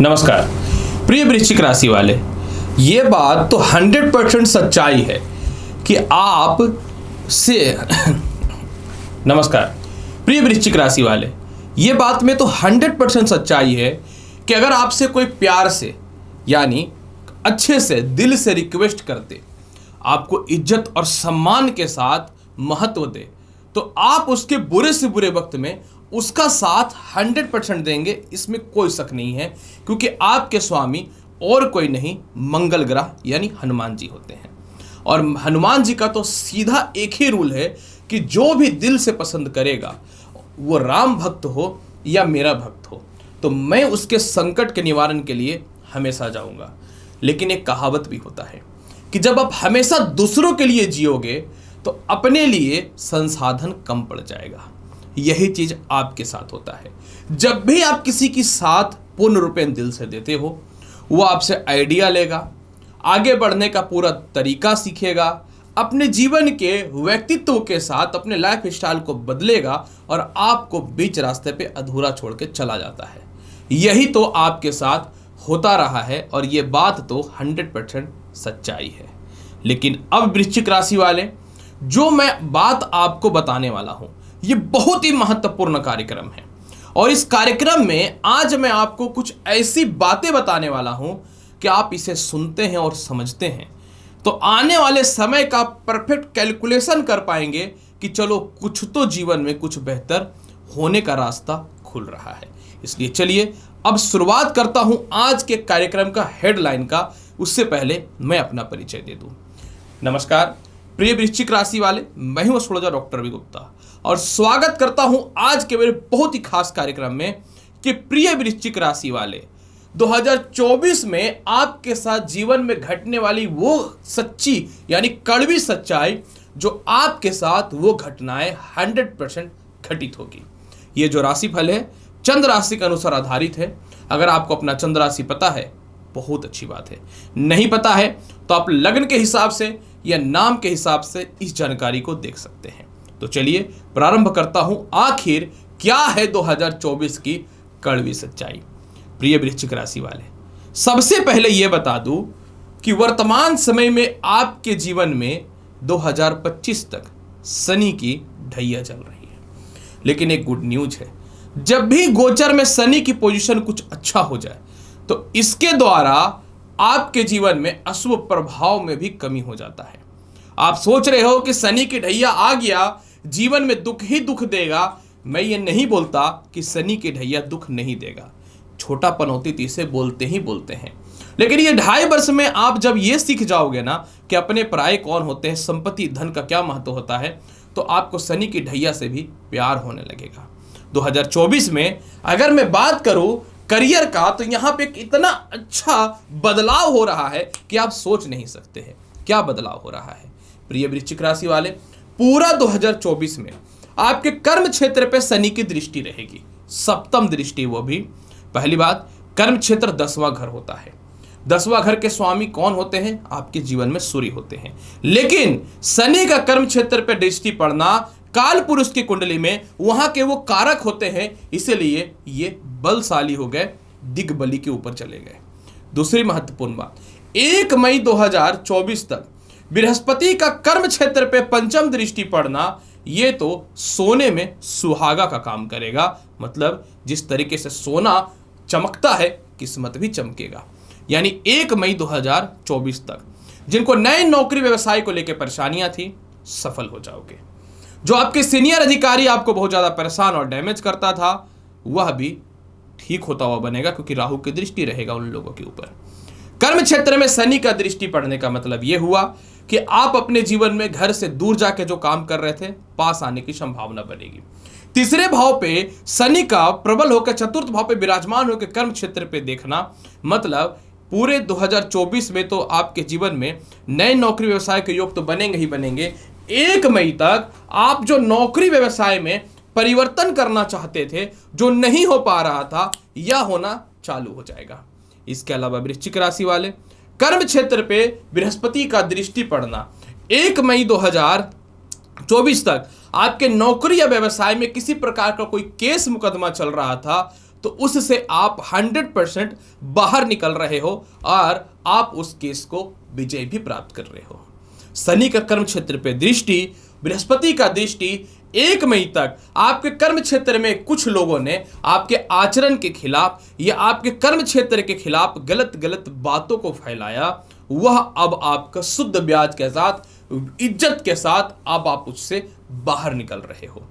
नमस्कार प्रिय वृश्चिक राशि वाले, ये बात तो 100% सच्चाई है कि आप से नमस्कार प्रिय वृश्चिक राशि वाले, ये बात में तो 100% सच्चाई है कि अगर आपसे कोई प्यार से यानी अच्छे से दिल से रिक्वेस्ट करते, आपको इज्जत और सम्मान के साथ महत्व दे, तो आप उसके बुरे से बुरे वक्त में उसका साथ 100% देंगे, इसमें कोई शक नहीं है। क्योंकि आपके स्वामी और कोई नहीं, मंगल ग्रह यानी हनुमान जी होते हैं। और हनुमान जी का तो सीधा एक ही रूल है कि जो भी दिल से पसंद करेगा, वो राम भक्त हो या मेरा भक्त हो, तो मैं उसके संकट के निवारण के लिए हमेशा जाऊंगा। लेकिन एक कहावत भी होता है कि जब आप हमेशा दूसरों के लिए जियोगे तो अपने लिए संसाधन कम पड़ जाएगा। यही चीज आपके साथ होता है। जब भी आप किसी की साथ पूर्ण रूपेण दिल से देते हो, वो आपसे आइडिया लेगा, आगे बढ़ने का पूरा तरीका सीखेगा, अपने जीवन के व्यक्तित्व के साथ अपने लाइफ स्टाइल को बदलेगा और आपको बीच रास्ते पे अधूरा छोड़ के चला जाता है। यही तो आपके साथ होता रहा है और ये बात तो 100% सच्चाई है। लेकिन अब वृश्चिक राशि वाले, जो मैं बात आपको बताने वाला हूं, ये बहुत ही महत्वपूर्ण कार्यक्रम है। और इस कार्यक्रम में आज मैं आपको कुछ ऐसी बातें बताने वाला हूं कि आप इसे सुनते हैं और समझते हैं तो आने वाले समय का परफेक्ट कैलकुलेशन कर पाएंगे कि चलो कुछ तो जीवन में कुछ बेहतर होने का रास्ता खुल रहा है। इसलिए चलिए अब शुरुआत करता हूं आज के कार्यक्रम का हेडलाइन का। उससे पहले मैं अपना परिचय दे दूं। नमस्कार प्रिय वृश्चिक राशि वाले, मैं हूं एस्ट्रोलॉजर डॉक्टर रवि गुप्ता और स्वागत करता हूं आज के मेरे बहुत ही खास कार्यक्रम में कि प्रिय वृश्चिक राशि वाले, 2024 में आपके साथ जीवन में घटने वाली वो सच्ची यानी कड़वी सच्चाई जो आपके साथ वो घटनाएं 100% घटित होगी। ये जो राशिफल है चंद्र राशि के अनुसार आधारित है। अगर आपको अपना चंद्र राशि पता है, बहुत अच्छी बात है। नहीं पता है तो आप लग्न के हिसाब से या नाम के हिसाब से इस जानकारी को देख सकते हैं। तो चलिए प्रारंभ करता हूं, आखिर क्या है 2024 की कड़वी सच्चाई। प्रिय वृश्चिक राशि वाले, सबसे पहले यह बता दूं कि वर्तमान समय में आपके जीवन में 2025 तक शनि की ढैया चल रही है। लेकिन एक गुड न्यूज है, जब भी गोचर में शनि की पोजीशन कुछ अच्छा हो जाए तो इसके द्वारा आपके जीवन में अशुभ प्रभाव में भी कमी हो जाता है। आप सोच रहे हो कि शनि की ढैया आ गया, जीवन में दुख ही दुख देगा। मैं ये नहीं बोलता कि शनि की ढैया दुख नहीं देगा, छोटा पनौती तो इसे बोलते ही बोलते हैं। लेकिन ये 2.5 वर्ष में आप जब ये सीख जाओगे ना कि अपने पराये कौन होते हैं, संपत्ति धन का क्या महत्व होता है, तो आपको शनि की ढैया से भी प्यार होने लगेगा। 2024 में अगर मैं बात करूं करियर का, तो यहाँ पे एक इतना अच्छा बदलाव हो रहा है कि आप सोच नहीं सकते हैं क्या बदलाव हो रहा है। प्रिय वृश्चिक राशि वाले, पूरा 2024 में आपके कर्म क्षेत्र पे शनि की दृष्टि रहेगी, सप्तम दृष्टि वो भी। पहली बात, कर्म क्षेत्र 10वां घर होता है। 10वां घर के स्वामी कौन होते हैं? आपके जीवन में सूर्य होते हैं। लेकिन शनि का कर्म क्षेत्र पे दृष्टि पड़ना काल पुरुष की कुंडली में वहां के वो कारक होते हैं, इसलिए ये बलशाली हो गए, दिग्बली के ऊपर चले गए। दूसरी महत्वपूर्ण बात, 1 मई 2024 तक बृहस्पति का कर्म क्षेत्र पे पंचम दृष्टि पड़ना, ये तो सोने में सुहागा का काम करेगा। मतलब जिस तरीके से सोना चमकता है, किस्मत भी चमकेगा। यानी 1 मई 2024 तक जिनको नए नौकरी व्यवसाय को लेकर परेशानियां थी, सफल हो जाओगे। जो आपके सीनियर अधिकारी आपको बहुत ज्यादा परेशान और डैमेज करता था, वह भी ठीक होता हुआ बनेगा, क्योंकि राहु की दृष्टि रहेगा उन लोगों के ऊपर। कर्म क्षेत्र में शनि का दृष्टि पड़ने का मतलब यह हुआ कि आप अपने जीवन में घर से दूर जाके जो काम कर रहे थे, पास आने की संभावना बनेगी। तीसरे भाव पे शनि का प्रबल होकर चतुर्थ भाव पे विराजमान होकर कर्म क्षेत्र पे देखना, मतलब पूरे 2024 में तो आपके जीवन में नए नौकरी व्यवसाय के योग तो बनेंगे ही बनेंगे। 1 मई तक आप जो नौकरी व्यवसाय में परिवर्तन करना चाहते थे, जो नहीं हो पा रहा था, यह होना चालू हो जाएगा। इसके अलावा वृश्चिक राशि वाले, कर्म क्षेत्र पे बृहस्पति का दृष्टि पड़ना, 1 मई 2024 तक आपके नौकरी या व्यवसाय में किसी प्रकार का कोई केस मुकदमा चल रहा था, तो उससे आप 100% बाहर निकल रहे हो और आप उस केस को विजय भी प्राप्त कर रहे हो। शनि का कर्म क्षेत्र पे दृष्टि, बृहस्पति का दृष्टि 1 मई तक आपके कर्म क्षेत्र में कुछ लोगों ने आपके आचरण के खिलाफ या आपके कर्म क्षेत्र के खिलाफ गलत गलत बातों को फैलाया, वह अब आपका शुद्ध ब्याज के साथ, इज्जत के साथ अब आप उससे बाहर निकल रहे हो।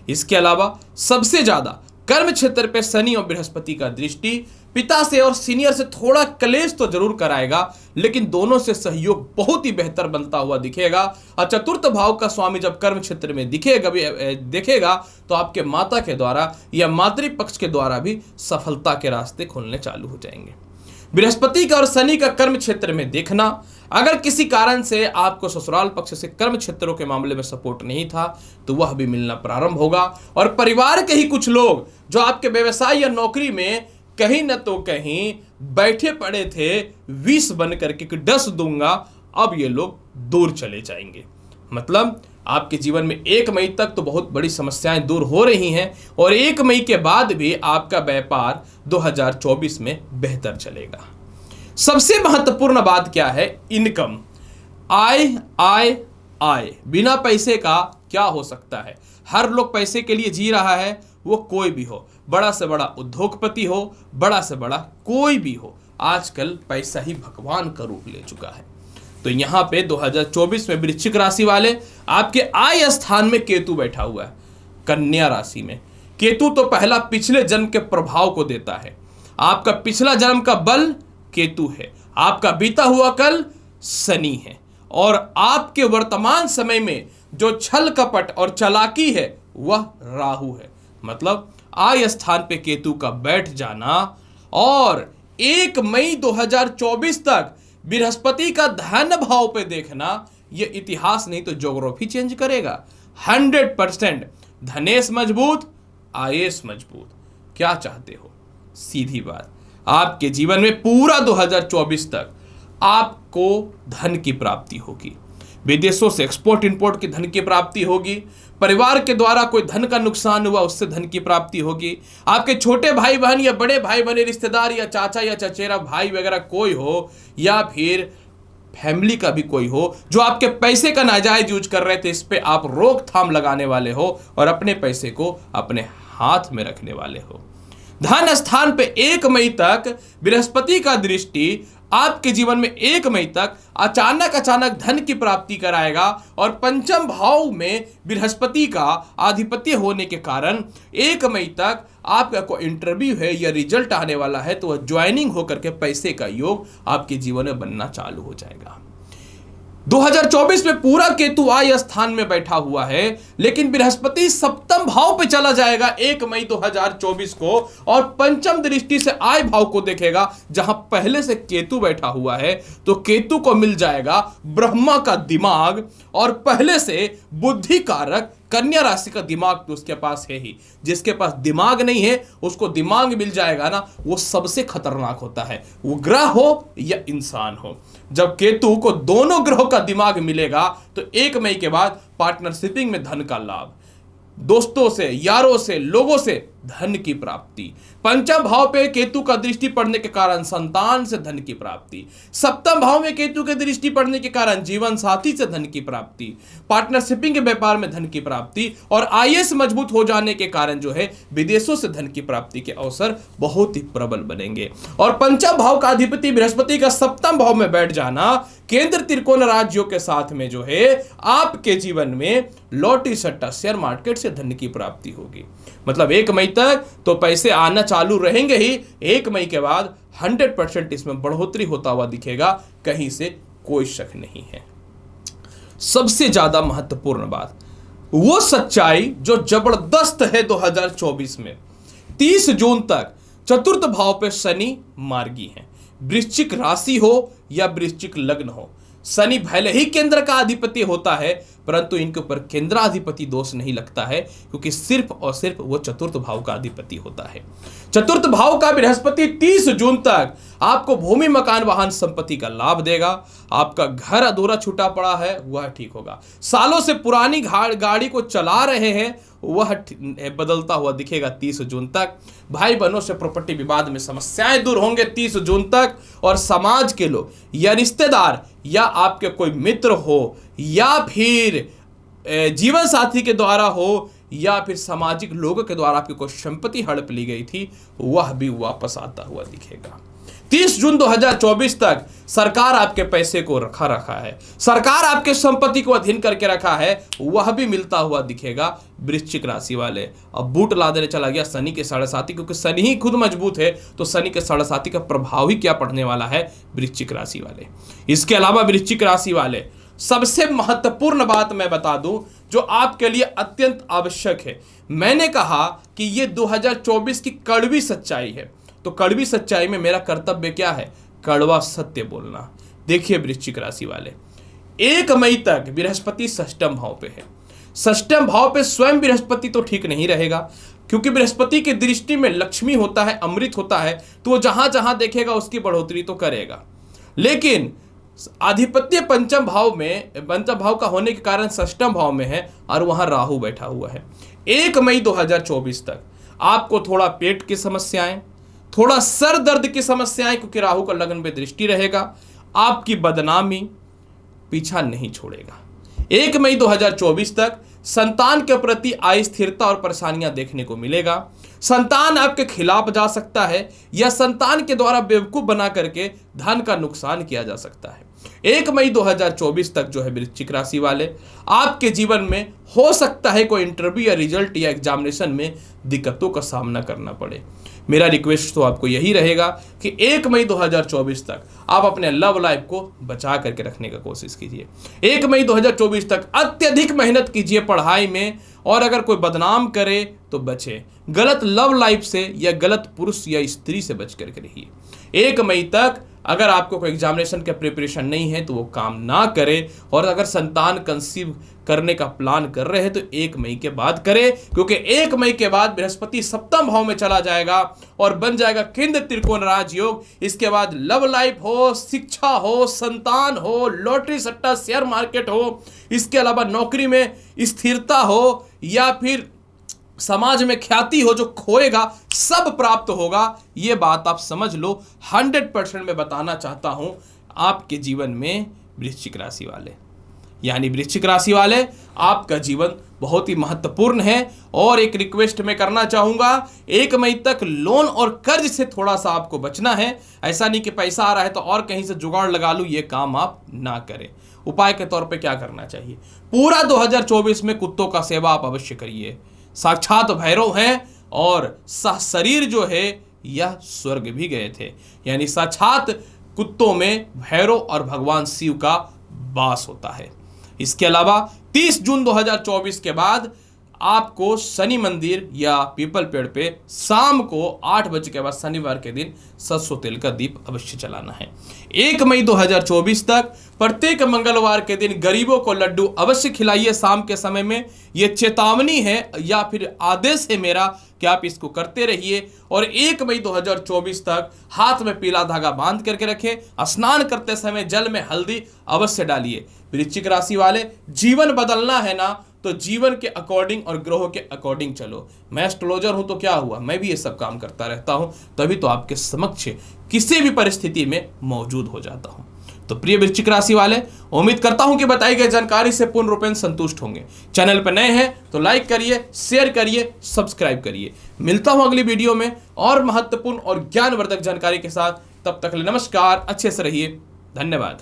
इसके अलावा सबसे ज्यादा कर्म क्षेत्र पे शनि और बृहस्पति का दृष्टि पिता से और सीनियर से थोड़ा क्लेश तो जरूर कराएगा, लेकिन दोनों से सहयोग बहुत ही बेहतर बनता हुआ दिखेगा। और चतुर्थ भाव का स्वामी जब कर्म क्षेत्र में देखेगा तो आपके माता के द्वारा या मातृपक्ष के द्वारा भी सफलता के रास्ते खुलने चालू हो जाएंगे। बृहस्पति का और शनि का कर्म क्षेत्र में देखना, अगर किसी कारण से आपको ससुराल पक्ष से कर्म क्षेत्रों के मामले में सपोर्ट नहीं था तो वह भी मिलना प्रारंभ होगा। और परिवार के ही कुछ लोग जो आपके व्यवसाय या नौकरी में कहीं न तो कहीं बैठे पड़े थे विष बन करके कि डस दूंगा, अब ये लोग दूर चले जाएंगे। मतलब आपके जीवन में 1 मई तक तो बहुत बड़ी समस्याएं दूर हो रही हैं और 1 मई के बाद भी आपका व्यापार 2024 में बेहतर चलेगा। सबसे महत्वपूर्ण बात क्या है? इनकम, आय आय आय। बिना पैसे का क्या हो सकता है? हर लोग पैसे के लिए जी रहा है, वो कोई भी हो, बड़ा से बड़ा उद्योगपति हो, बड़ा से बड़ा कोई भी हो, आजकल पैसा ही भगवान का रूप ले चुका है। तो यहां पे 2024 में वृश्चिक राशि वाले, आपके आय स्थान में केतु बैठा हुआ है कन्या राशि में। केतु तो पहला पिछले जन्म के प्रभाव को देता है। आपका पिछला जन्म का बल केतु है, आपका बीता हुआ कल शनि है, और आपके वर्तमान समय में जो छल कपट और चालाकी है वह राहु है। मतलब आय स्थान पे केतु का बैठ जाना और 1 मई 2024 तक बृहस्पति का धन भाव पे देखना, यह इतिहास नहीं तो ज्योग्राफी चेंज करेगा। 100% धनेश मजबूत, आयेश मजबूत। क्या चाहते हो? सीधी बात, आपके जीवन में पूरा 2024 तक आपको धन की प्राप्ति होगी। विदेशों से एक्सपोर्ट इंपोर्ट की धन की प्राप्ति होगी। परिवार के द्वारा कोई धन का नुकसान हुआ, उससे धन की प्राप्ति होगी। आपके छोटे भाई बहन या बड़े भाई बहन, रिश्तेदार या चाचा या चचेरा भाई वगैरह कोई हो, या फिर फैमिली का भी कोई हो जो आपके पैसे का नाजायज यूज कर रहे थे, इस पे आप रोकथाम लगाने वाले हो और अपने पैसे को अपने हाथ में रखने वाले हो। धन स्थान पे 1 मई तक बृहस्पति का दृष्टि आपके जीवन में 1 मई तक अचानक धन की प्राप्ति कराएगा। और पंचम भाव में बृहस्पति का आधिपत्य होने के कारण 1 मई तक आपका कोई इंटरव्यू है या रिजल्ट आने वाला है तो वह ज्वाइनिंग होकर के पैसे का योग आपके जीवन में बनना चालू हो जाएगा। 2024 में पूरा केतु आय स्थान में बैठा हुआ है, लेकिन बृहस्पति सप्तम भाव पे चला जाएगा 1 मई 2024 को और पंचम दृष्टि से आय भाव को देखेगा। जहां पहले से केतु बैठा हुआ है तो केतु को मिल जाएगा ब्रह्मा का दिमाग, और पहले से बुद्धि कारक कन्या राशि का दिमाग तो उसके पास है ही। जिसके पास दिमाग नहीं है उसको दिमाग मिल जाएगा ना, वो सबसे खतरनाक होता है, वो ग्रह हो या इंसान हो। जब केतु को दोनों ग्रहों का दिमाग मिलेगा तो 1 मई के बाद पार्टनरशिपिंग में धन का लाभ, दोस्तों से, यारों से, लोगों से धन की प्राप्ति। पंचम भाव पे केतु का दृष्टि पड़ने के कारण संतान से धन की प्राप्ति। सप्तम भाव में केतु के दृष्टि पड़ने के कारण जीवन साथी से धन की प्राप्ति, पार्टनरशिपिंग के व्यापार में धन की प्राप्ति, और आईएएस मजबूत हो जाने के कारण जो है विदेशों से धन की प्राप्ति के अवसर बहुत ही प्रबल बनेंगे। और पंचम भाव का अधिपति बृहस्पति का सप्तम भाव में बैठ जाना केंद्र त्रिकोण राज्यों के साथ में जो है आपके जीवन में लॉटरी सट्टा शेयर मार्केट से धन की प्राप्ति होगी। मतलब 1 मई तक तो पैसे आना चालू रहेंगे ही, 1 मई के बाद 100% इसमें बढ़ोतरी होता हुआ दिखेगा, कहीं से कोई शक नहीं है। सबसे ज्यादा महत्वपूर्ण बात वो सच्चाई जो जबरदस्त है 2024 में 30 जून तक चतुर्थ भाव पे शनि मार्गी है। वृश्चिक राशि हो या वृश्चिक लग्न हो, शनि भले ही केंद्र का अधिपति होता है परंतु इनके ऊपर केंद्राधिपति दोष नहीं लगता है, क्योंकि सिर्फ और सिर्फ वो चतुर्थ भाव का अधिपति होता है। चतुर्थ भाव का बृहस्पति 30 जून तक आपको भूमि, मकान, वाहन, संपत्ति का लाभ देगा। आपका घर अधूरा छूटा पड़ा है वह ठीक होगा। सालों से पुरानी गाड़ी को चला रहे हैं वह बदलता हुआ दिखेगा 30 जून तक। भाई बहनों से प्रॉपर्टी विवाद में समस्याएं दूर होंगे 30 जून तक। और समाज के लोग या रिश्तेदार या आपके कोई मित्र हो या फिर जीवन साथी के द्वारा हो या फिर सामाजिक लोगों के द्वारा आपकी कोई संपत्ति हड़प ली गई थी वह भी वापस आता हुआ दिखेगा। 30 जून 2024 तक सरकार आपके पैसे को रखा है, सरकार आपके संपत्ति को अधीन करके रखा है, वह भी मिलता हुआ दिखेगा वृश्चिक राशि वाले। अब बूट ला देने चला गया शनि के साढ़े साथी, क्योंकि शनि ही खुद मजबूत है, तो शनि के साढ़े साथी का प्रभाव ही क्या पड़ने वाला है वृश्चिक राशि वाले। इसके अलावा वृश्चिक राशि वाले सबसे महत्वपूर्ण बात मैं बता दूं जो आपके लिए अत्यंत आवश्यक है। मैंने कहा कि ये 2024 की कड़वी सच्चाई है, तो कड़वी सच्चाई में मेरा कर्तव्य क्या है? कड़वा सत्य बोलना। देखिए वृश्चिक राशि वाले, 1 मई तक बृहस्पति षष्ठम भाव पे है। षष्ठम भाव पे स्वयं बृहस्पति तो ठीक नहीं रहेगा, क्योंकि बृहस्पति की दृष्टि में लक्ष्मी होता है, अमृत होता है, तो वो जहां जहां देखेगा उसकी बढ़ोतरी तो करेगा। लेकिन आधिपत्य पंचम भाव में, पंचम भाव का होने के कारण षष्ठम भाव में है और वहां राहु बैठा हुआ है। 1 मई 2024 तक आपको थोड़ा पेट की समस्याएं, थोड़ा सर दर्द की समस्याएं, क्योंकि राहु का लग्न पे दृष्टि रहेगा, आपकी बदनामी पीछा नहीं छोड़ेगा। 1 मई 2024 तक संतान के प्रति अस्थिरता और परेशानियां देखने को मिलेगा। संतान आपके खिलाफ जा सकता है या संतान के द्वारा बेवकूफ बना करके धन का नुकसान किया जा सकता है। 1 मई 2024 तक जो है वृश्चिक राशि वाले, आपके जीवन में हो सकता है कोई इंटरव्यू या रिजल्ट या एग्जामिनेशन में दिक्कतों का सामना करना पड़े। मेरा रिक्वेस्ट तो आपको यही रहेगा कि 1 मई 2024 तक आप अपने लव लाइफ को बचा करके रखने का कोशिश कीजिए। 1 मई 2024 तक अत्यधिक मेहनत कीजिए पढ़ाई में, और अगर कोई बदनाम करे तो बचे। गलत लव लाइफ से या गलत पुरुष या स्त्री से बच करके रहिए। 1 मई तक अगर आपको कोई एग्जामिनेशन का प्रिपरेशन नहीं है तो वो काम ना करे, और अगर संतान कंसीव करने का प्लान कर रहे हैं तो 1 मई के बाद करें, क्योंकि 1 मई के बाद बृहस्पति सप्तम भाव में चला जाएगा और बन जाएगा केंद्र त्रिकोण राजयोग। इसके बाद लव लाइफ हो, शिक्षा हो, संतान हो, लॉटरी सट्टा शेयर मार्केट हो, इसके अलावा नौकरी में स्थिरता हो या फिर समाज में ख्याति हो, जो खोएगा सब प्राप्त होगा। ये बात आप समझ लो। 100% मैं बताना चाहता हूं आपके जीवन में वृश्चिक राशि वाले, यानी वृश्चिक राशि वाले, आपका जीवन बहुत ही महत्वपूर्ण है। और एक रिक्वेस्ट मैं करना चाहूंगा, 1 मई तक लोन और कर्ज से थोड़ा सा आपको बचना है। ऐसा नहीं कि पैसा आ रहा है तो और कहीं से जुगाड़ लगा लूं, ये काम आप ना करें। उपाय के तौर पे क्या करना चाहिए? पूरा 2024 में कुत्तों का सेवा आप अवश्य करिए। साक्षात भैरव हैं और शरीर जो है यह स्वर्ग भी गए थे, यानी साक्षात कुत्तों में भैरव और भगवान शिव का वास होता है। इसके अलावा 30 जून 2024 के बाद आपको शनि मंदिर या पीपल पेड़ पे शाम को 8 बजे के बाद शनिवार के दिन सरसों तेल का दीप अवश्य जलाना है। 1 मई 2024 तक प्रत्येक मंगलवार के दिन गरीबों को लड्डू अवश्य खिलाइए शाम के समय में। ये चेतावनी है या फिर आदेश है मेरा कि आप इसको करते रहिए। और 1 मई 2024 तक हाथ में पीला धागा बांध करके रखें। स्नान करते समय जल में हल्दी अवश्य डालिए। वृश्चिक राशि वाले, जीवन बदलना है ना तो जीवन के अकॉर्डिंग और ग्रहों के अकॉर्डिंग चलो। मैं एस्ट्रोलॉजर हूं तो क्या हुआ, मैं भी ये सब काम करता रहता हूं, तभी तो आपके समक्ष किसी भी परिस्थिति में मौजूद हो जाता हूं। तो प्रिय वृश्चिक राशि वाले, उम्मीद करता हूं कि बताई गई जानकारी से पूर्ण रूपेण संतुष्ट होंगे। चैनल पर नए हैं तो लाइक करिए, शेयर करिए, सब्सक्राइब करिए। मिलता हूं अगली वीडियो में और महत्वपूर्ण और ज्ञानवर्धक जानकारी के साथ। तब तक के लिए नमस्कार, अच्छे से रहिए, धन्यवाद।